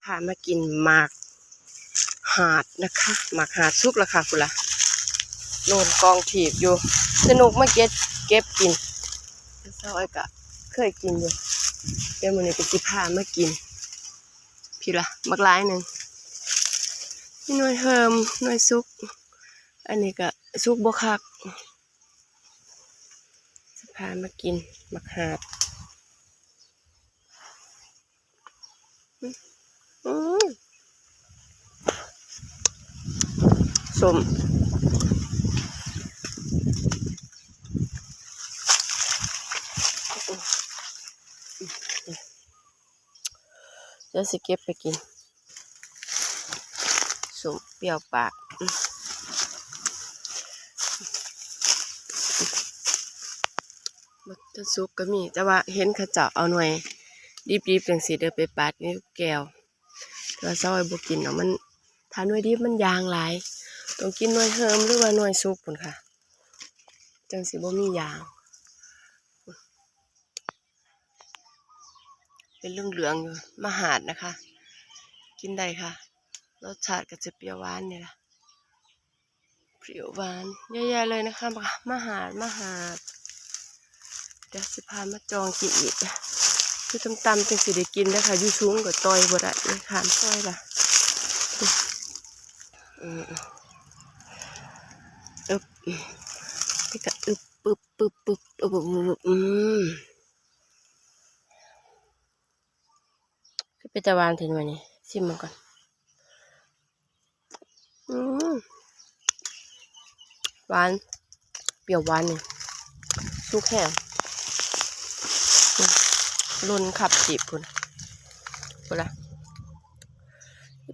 พามากินหมากหาดนะคะหมากหาดสุกแล้วค่ะคุณล่ะโน่นกองถีบอยู่สนุกมาเก็บกินซอยกะเคยกินอยู่เดี๋ยวมื้อนี้ก็สิพามากินพี่ล่ะบักหลายหนึ่งนี่หน่วยเฮิมหน่วยสุกอันนี้ก็สุกบ่คักสิพามากินหมากหาดส้มเดี๋ยวสิเก็บไปกินส้มเปรี้ยวปากมันจะสุกก็มีแต่ว่าเห็นเขาเจ้าเอาหน่วยดิบๆจังสิเด้อไปปาดนี่แก้วแต่ซอยบ่กินเนาะมันถ้าหน่วยดิบมันยางหลายต้องกินหน่วยเฮิมหรือว่าหน่วยสุกพุ่นค่ะจังสิบ่มียางเป็นเหลืองๆอยู่มหาดนะคะกินได้ค่ะรสชาติก็จะเปรี้ยวหวานนี่ล่ะเปรี้ยวหวานเยอะๆเลยนะคะมหาดเดี๋ยวสิพามาจองกินอีกคือตำๆจังสิได้กินนะคะอยู่สูงก็ต่อยบ่ได้เลยขามซอยล่ะนี่ก็ปึ๊บคือเป็นตะวันถึงวันนี้ชิมมันก่อนหวานเปรี้ยวหวานนี่สุกแห้งล้นขับจีบพุ่นละ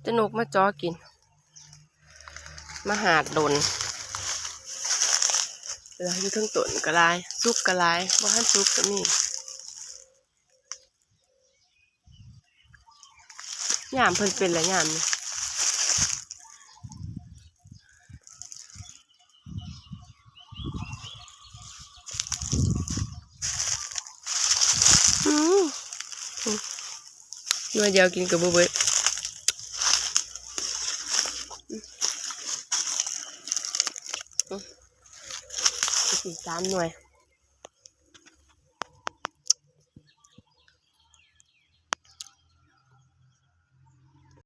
จะนกมาจ้อกินมาหาดโดนแล้วอยู่ทั้งต้นกระไรสุกกระไรบ่ทันสุกก็มียามเพิ่นเป็นละยามนี่หน่วยเดียวกินกับบุเบิ้ลอีก3 หน่วย